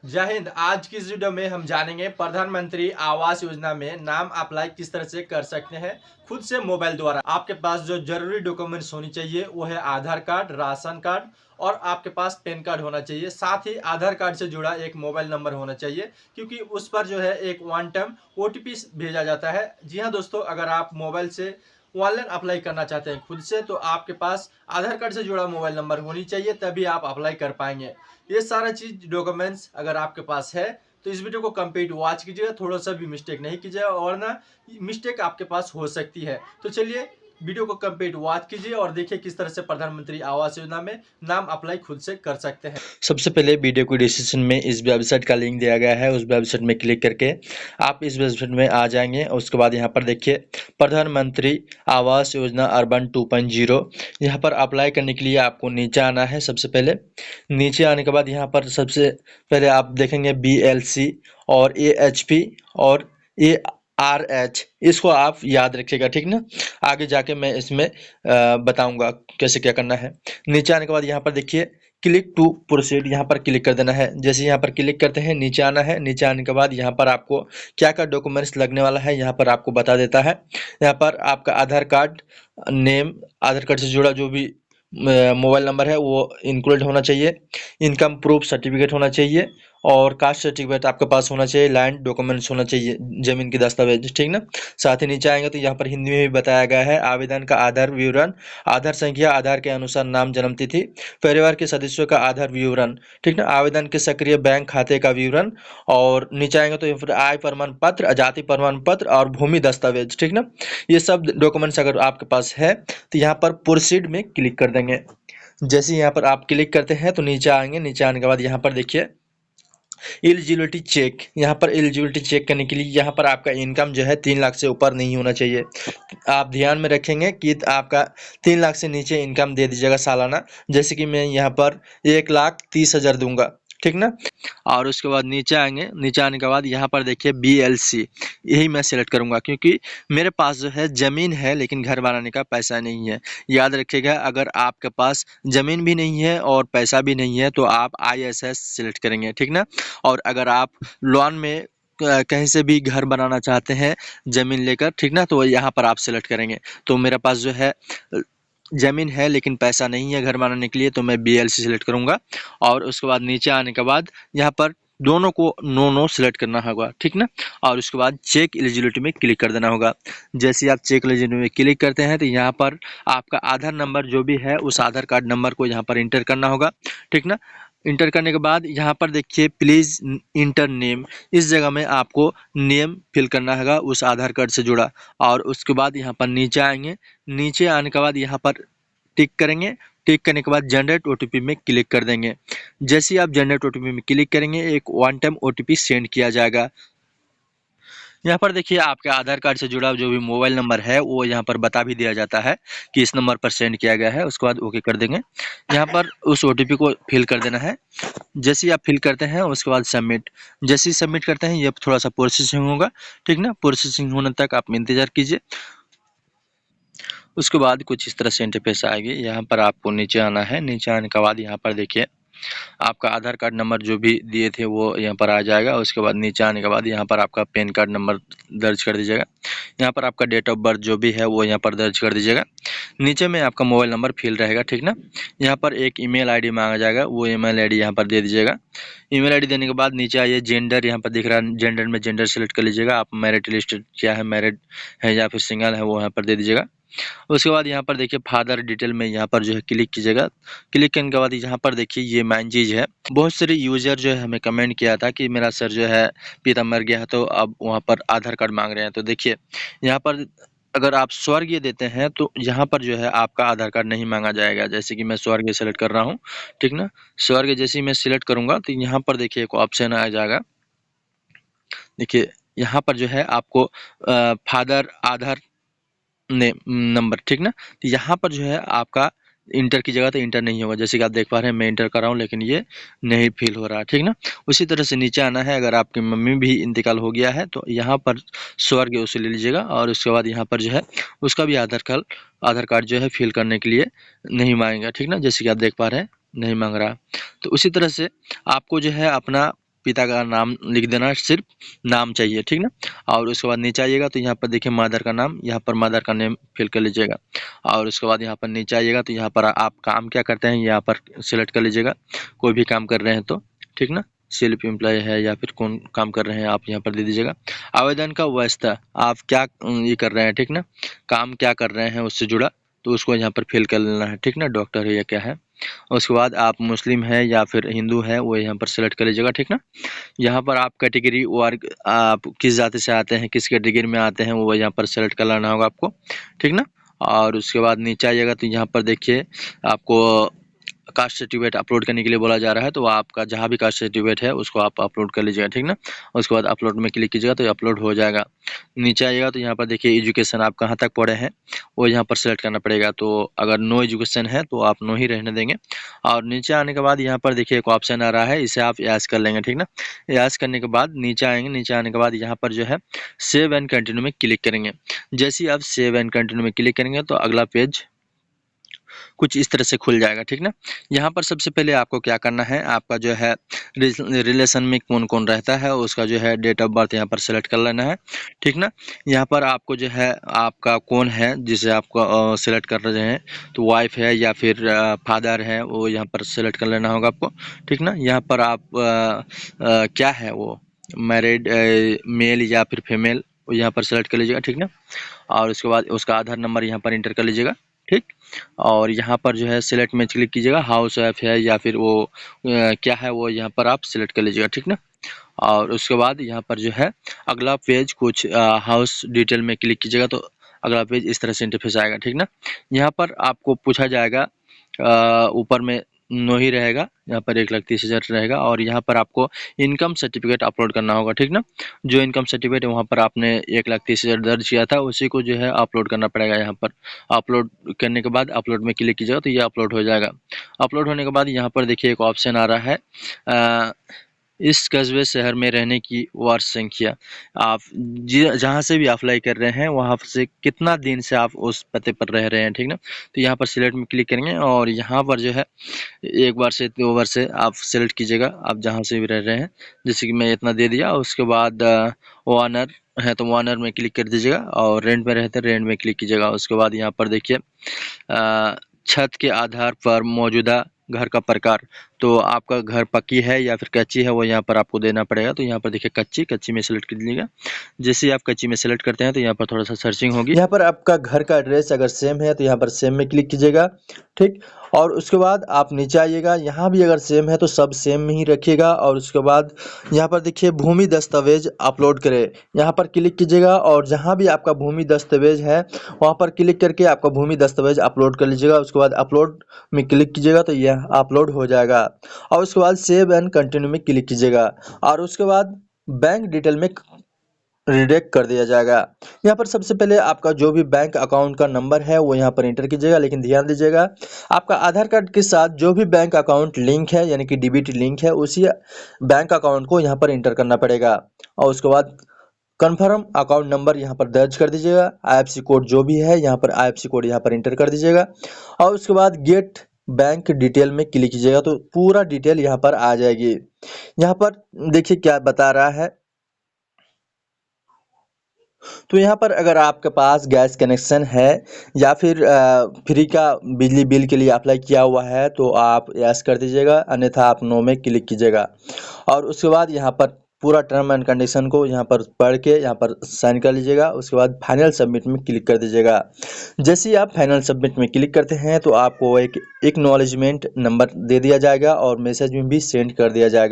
जय हिंद। आज की इस वीडियो में हम जानेंगे प्रधानमंत्री आवास योजना में नाम अप्लाई किस तरह से कर सकते हैं खुद से मोबाइल द्वारा। आपके पास जो जरूरी डॉक्यूमेंट्स होनी चाहिए वो है आधार कार्ड, राशन कार्ड और आपके पास पैन कार्ड होना चाहिए। साथ ही आधार कार्ड से जुड़ा एक मोबाइल नंबर होना चाहिए, क्योंकि उस पर जो है एक वन टाइम OTP भेजा जाता है। जी हाँ दोस्तों, अगर आप मोबाइल से ऑनलाइन अप्लाई करना चाहते हैं खुद से, तो आपके पास आधार कार्ड से जुड़ा मोबाइल नंबर होनी चाहिए, तभी आप अप्लाई कर पाएंगे। ये सारा चीज डॉक्यूमेंट्स अगर आपके पास है तो इस वीडियो को कंप्लीट वॉच कीजिएगा, थोड़ा सा भी मिस्टेक नहीं कीजिएगा, और ना मिस्टेक आपके पास हो सकती है। तो चलिए वीडियो को कंप्लीट वॉच कीजिए और देखिए किस तरह से प्रधानमंत्री आवास योजना में नाम अप्लाई खुद से कर सकते हैं। सबसे पहले वीडियो को डिस्क्रिप्शन में इस वेबसाइट का लिंक दिया गया है, उस वेबसाइट में क्लिक करके आप इस वेबसाइट में आ जाएंगे। उसके बाद यहाँ पर देखिए प्रधानमंत्री आवास योजना अर्बन 2.0, यहाँ पर अप्लाई करने के लिए आपको नीचे आना है। सबसे पहले नीचे आने के बाद यहाँ पर सबसे पहले आप देखेंगे BLC और AHP और ARH, इसको आप याद रखिएगा, ठीक ना। आगे जाके मैं इसमें बताऊंगा कैसे क्या करना है। नीचे आने के बाद यहाँ पर देखिए क्लिक टू प्रोसीड, यहाँ पर क्लिक कर देना है। जैसे यहाँ पर क्लिक करते हैं नीचे आना है। नीचे आने के बाद यहाँ पर आपको क्या क्या डॉक्यूमेंट्स लगने वाला है यहाँ पर आपको बता देता है। यहाँ पर आपका आधार कार्ड नेम, आधार कार्ड से जुड़ा जो भी मोबाइल नंबर है वो इंक्लूड होना चाहिए, इनकम प्रूफ सर्टिफिकेट होना चाहिए और कास्ट सर्टिफिकेट आपके पास होना चाहिए, लैंड डॉक्यूमेंट्स होना चाहिए, जमीन की दस्तावेज, ठीक ना। साथ ही नीचे आएंगे तो यहाँ पर हिंदी में भी बताया गया है आवेदन का आधार विवरण, आधार संख्या, आधार के अनुसार नाम, जन्म तिथि, परिवार के सदस्यों का आधार विवरण, ठीक ना, आवेदन के सक्रिय बैंक खाते का विवरण। और नीचे आएंगे तो फिर आय प्रमाण पत्र, जाति प्रमाण पत्र और भूमि दस्तावेज, ठीक ना। ये सब डॉक्यूमेंट्स अगर आपके पास है तो यहाँ पर प्रोसीड में क्लिक कर देंगे। जैसे यहाँ पर आप क्लिक करते हैं तो नीचे आएंगे। नीचे आने के बाद यहाँ पर देखिए एलिजिबिलिटी चेक, यहाँ पर एलिजिबिलिटी चेक करने के लिए यहाँ पर आपका इनकम जो है 3 लाख से ऊपर नहीं होना चाहिए। आप ध्यान में रखेंगे कि आपका 3 लाख से नीचे इनकम दे दीजिएगा सालाना। जैसे कि मैं यहाँ पर 1,30,000 दूंगा, ठीक ना। और उसके बाद नीचे आएंगे। नीचे आने के बाद यहाँ पर देखिए BLC, यही मैं सिलेक्ट करूँगा क्योंकि मेरे पास जो है ज़मीन है लेकिन घर बनाने का पैसा नहीं है। याद रखिएगा, अगर आपके पास ज़मीन भी नहीं है और पैसा भी नहीं है तो आप ISS सिलेक्ट करेंगे, ठीक ना। और अगर आप लोन में कहीं से भी घर बनाना चाहते हैं ज़मीन लेकर, ठीक ना, तो यहाँ पर आप सिलेक्ट करेंगे। तो मेरे पास जो है ज़मीन है लेकिन पैसा नहीं है घर बनाने के लिए, तो मैं BLC सिलेक्ट करूँगा। और उसके बाद नीचे आने के बाद यहाँ पर दोनों को नो सिलेक्ट करना होगा, ठीक ना। और उसके बाद चेक एलिजिबिलिटी में क्लिक कर देना होगा। जैसे आप चेक एलिजिबिलिटी में क्लिक करते हैं तो यहाँ पर आपका आधार नंबर जो भी है उस आधार कार्ड नंबर को यहाँ पर इंटर करना होगा, ठीक ना। इंटर करने के बाद यहाँ पर देखिए प्लीज़ इंटर नेम, इस जगह में आपको नेम फिल करना होगा उस आधार कार्ड से जुड़ा। और उसके बाद यहाँ पर नीचे आएंगे। नीचे आने के बाद यहाँ पर टिक करेंगे। टिक करने के बाद जनरेट OTP में क्लिक कर देंगे। जैसे ही आप जनरेट OTP में क्लिक करेंगे एक वन टाइम OTP सेंड किया जाएगा। यहाँ पर देखिए आपके आधार कार्ड से जुड़ा जो भी मोबाइल नंबर है वो यहाँ पर बता भी दिया जाता है कि इस नंबर पर सेंड किया गया है। उसके बाद ओके कर देंगे। यहाँ पर उस OTP को फिल कर देना है। जैसे ही आप फिल करते हैं उसके बाद सबमिट, जैसे ही सबमिट करते हैं ये थोड़ा सा प्रोसेसिंग होगा, ठीक ना। प्रोसेसिंग होने तक आप इंतजार कीजिए। उसके बाद कुछ इस तरह से इंटरफेस आएगी। यहाँ पर आपको नीचे आना है। नीचे आने के बाद यहाँ पर देखिए आपका आधार कार्ड नंबर जो भी दिए थे वो यहाँ पर आ जाएगा। उसके बाद नीचे आने के बाद यहाँ पर आपका पैन कार्ड नंबर दर्ज कर दीजिएगा। यहाँ पर आपका डेट ऑफ बर्थ जो भी है वो यहाँ पर दर्ज कर दीजिएगा। नीचे में आपका मोबाइल नंबर फिल रहेगा, ठीक ना। यहाँ पर एक ईमेल आईडी मांगा जाएगा, वो ईमेल आईडी यहाँ पर दे दीजिएगा। ईमेल आईडी देने के बाद नीचे आइए। जेंडर यहाँ पर दिख रहा है, जेंडर में जेंडर सेलेक्ट कर लीजिएगा। आप मैरिटल स्टेटस क्या है, मैरिड है या फिर सिंगल है, वो यहाँ पर दे दीजिएगा। उसके बाद यहाँ पर देखिए फादर डिटेल में यहाँ पर जो है क्लिक कीजिएगा। क्लिक करने के बाद यहाँ पर देखिए ये मेन चीज़ है। बहुत सारे यूजर जो है हमें कमेंट किया था कि मेरा सर जो है पिता मर गया है तो अब वहाँ पर आधार कार्ड मांग रहे हैं। तो देखिए यहाँ पर अगर आप स्वर्गीय देते हैं तो यहाँ पर जो है आपका आधार कार्ड नहीं मांगा जाएगा। जैसे कि मैं स्वर्गीय सेलेक्ट कर रहा हूँ, ठीक ना। स्वर्गीय जैसे ही मैं सिलेक्ट करूँगा तो यहाँ पर देखिए एक ऑप्शन आ जाएगा। देखिए यहाँ पर जो है आपको फादर आधार नंबर, ठीक ना। तो यहाँ पर जो है आपका इंटर की जगह तो इंटर नहीं होगा। जैसे कि आप देख पा रहे हैं मैं इंटर कर रहा हूँ लेकिन ये नहीं फिल हो रहा, ठीक ना। उसी तरह से नीचे आना है। अगर आपकी मम्मी भी इंतकाल हो गया है तो यहाँ पर स्वर्ग उसे ले लीजिएगा। और उसके बाद यहाँ पर जो है उसका भी आधार कार्ड जो है फिल करने के लिए नहीं मांगेगा, ठीक ना। जैसे कि आप देख पा रहे हैं नहीं मांग रहा। तो उसी तरह से आपको जो है अपना पिता का नाम लिख देना, सिर्फ नाम चाहिए, ठीक ना। और उसके बाद नीचे आइएगा तो यहाँ पर देखिए मदर का नाम, यहाँ पर मदर का नेम फिल कर लीजिएगा। और उसके बाद यहाँ पर नीचे आइएगा तो यहाँ पर आप काम क्या करते हैं यहाँ पर सिलेक्ट कर लीजिएगा, कोई भी काम कर रहे हैं तो, ठीक ना। सेल्फ एम्प्लॉय है या फिर कौन काम कर रहे हैं आप यहाँ पर दे दीजिएगा। आवेदन का वैधता, आप क्या ये कर रहे हैं, ठीक ना, काम क्या कर रहे हैं उससे जुड़ा, तो उसको यहाँ पर फिल कर लेना है, ठीक ना, डॉक्टर है या क्या है। उसके बाद आप मुस्लिम है या फिर हिंदू है वो यहाँ पर सेलेक्ट कर लीजिएगा, ठीक ना। यहाँ पर आप कैटेगरी वर्ग, आप किस जाति से आते हैं, किस कैटेगरी में आते हैं वो यहाँ पर सेलेक्ट कर लेना होगा आपको, ठीक ना। और उसके बाद नीचे आइएगा तो यहाँ पर देखिए आपको कास्ट सर्टिफिकेट अपलोड करने के लिए बोला जा रहा है, तो आपका जहाँ भी कास्ट सर्टिफिकेट है उसको आप अपलोड कर लीजिएगा, ठीक ना। उसके बाद अपलोड में क्लिक कीजिएगा तो अपलोड हो जाएगा। नीचे आइएगा तो यहाँ पर देखिए एजुकेशन आप कहाँ तक पढ़े हैं वो यहाँ पर सेलेक्ट करना पड़ेगा, तो अगर नो एजुकेशन है तो आप नो ही रहने देंगे। और नीचे आने के बाद यहाँ पर देखिए एक ऑप्शन आ रहा है, इसे आप यस कर लेंगे, ठीक ना। यस करने के बाद नीचे आएंगे, नीचे आने के बाद यहाँ पर जो है सेव एंड कंटिन्यू में क्लिक करेंगे। जैसे ही आप सेव एंड कंटिन्यू में क्लिक करेंगे तो अगला पेज कुछ इस तरह से खुल जाएगा, ठीक ना। यहाँ पर सबसे पहले आपको क्या करना है, आपका जो है रिलेशन में कौन कौन रहता है उसका जो है डेट ऑफ बर्थ यहाँ पर सेलेक्ट कर लेना है, ठीक ना। यहाँ पर आपको जो है आपका कौन है जिसे आपको सेलेक्ट कर रहे हैं, तो वाइफ है या फिर फादर है वो यहाँ पर सेलेक्ट कर लेना होगा आपको, ठीक ना। यहाँ पर आप क्या है वो मैरिड मेल या फिर फीमेल वो यहाँ पर सेलेक्ट कर लीजिएगा, ठीक ना। और उसके बाद उसका आधार नंबर यहाँ पर इंटर कर लीजिएगा, ठीक। और यहाँ पर जो है सिलेक्ट में क्लिक कीजिएगा, हाउस वाइफ है या फिर वो क्या है वो यहाँ पर आप सिलेक्ट कर लीजिएगा, ठीक ना। और उसके बाद यहाँ पर जो है अगला पेज कुछ हाउस डिटेल में क्लिक कीजिएगा तो अगला पेज इस तरह से इंटरफेस आएगा, ठीक ना। यहाँ पर आपको पूछा जाएगा, ऊपर में नो ही रहेगा, यहाँ पर 1,30,000 रहेगा। और यहाँ पर आपको इनकम सर्टिफिकेट अपलोड करना होगा, ठीक ना। जो इनकम सर्टिफिकेट वहाँ पर आपने 1,30,000 दर्ज किया था उसी को जो है अपलोड करना पड़ेगा। यहाँ पर अपलोड करने के बाद अपलोड में क्लिक कीजिएगा तो ये अपलोड हो जाएगा। अपलोड होने के बाद यहाँ पर देखिए एक ऑप्शन आ रहा है, इस कस्बे शहर में रहने की वर्ष संख्या, आप जहाँ से भी अप्लाई कर रहे हैं वहाँ से कितना दिन से आप उस पते पर रह रहे हैं, ठीक ना। तो यहाँ पर सिलेक्ट में क्लिक करेंगे और यहाँ पर जो है 1 बार से 2 बार से आप सेलेक्ट कीजिएगा, आप जहाँ से भी रह रहे हैं। जैसे कि मैं इतना दे दिया। उसके बाद ओनर है तो ओनर में क्लिक कर दीजिएगा और रेंट में रहते हैं रेंट में क्लिक कीजिएगा। उसके बाद यहाँ पर देखिए छत के आधार पर मौजूदा घर का प्रकार, तो आपका घर पक्की है या फिर कच्ची है वो यहाँ पर आपको देना पड़ेगा। तो यहाँ पर देखिए कच्ची में सेलेक्ट कर लीजिएगा। जैसे ही आप कच्ची में सेलेक्ट करते हैं तो यहाँ पर थोड़ा सा सर्चिंग होगी। यहाँ पर आपका घर का एड्रेस अगर सेम है तो यहाँ पर सेम में क्लिक कीजिएगा, ठीक। और उसके बाद आप नीचे आइएगा, यहाँ भी अगर सेम है तो सब सेम में ही रखिएगा। और उसके बाद यहाँ पर देखिए भूमि दस्तावेज अपलोड करें, यहाँ पर क्लिक कीजिएगा और जहाँ भी आपका भूमि दस्तावेज है वहाँ पर क्लिक करके आपका भूमि दस्तावेज अपलोड कर लीजिएगा। उसके बाद अपलोड में क्लिक कीजिएगा तो यह अपलोड हो जाएगा। और उसके बाद सेव एंड कंटिन्यू में क्लिक कीजिएगा और उसके बाद बैंक डिटेल में रिडायरेक्ट कर दिया जाएगा। यहाँ पर सबसे पहले आपका जो भी बैंक अकाउंट का नंबर है वो यहाँ पर एंटर कीजिएगा, लेकिन ध्यान दीजिएगा आपका आधार कार्ड के साथ जो भी बैंक अकाउंट लिंक है यानी कि डीबीटी लिंक है उसी बैंक अकाउंट को यहाँ पर एंटर करना पड़ेगा। और उसके बाद कन्फर्म अकाउंट नंबर यहाँ पर दर्ज कर दीजिएगा, IFSC कोड जो भी है यहाँ पर IFSC कोड यहाँ पर एंटर कर दीजिएगा। और उसके बाद गेट बैंक डिटेल में क्लिक कीजिएगा तो पूरा डिटेल यहाँ पर आ जाएगी। यहाँ पर देखिए क्या बता रहा है, तो यहाँ पर अगर आपके पास गैस कनेक्शन है या फिर फ्री का बिजली बिल के लिए अप्लाई किया हुआ है तो आप यस कर दीजिएगा, अन्यथा आप नो में क्लिक कीजिएगा। और उसके बाद यहाँ पर पूरा टर्म एंड कंडीशन को यहाँ पर पढ़ के यहाँ पर साइन कर लीजिएगा। उसके बाद फाइनल सबमिट में क्लिक कर दीजिएगा। जैसे ही आप फाइनल सबमिट में क्लिक करते हैं तो आपको एक एक्नॉलेजमेंट नंबर दे दिया जाएगा और मैसेज में भी सेंड कर दिया जाएगा।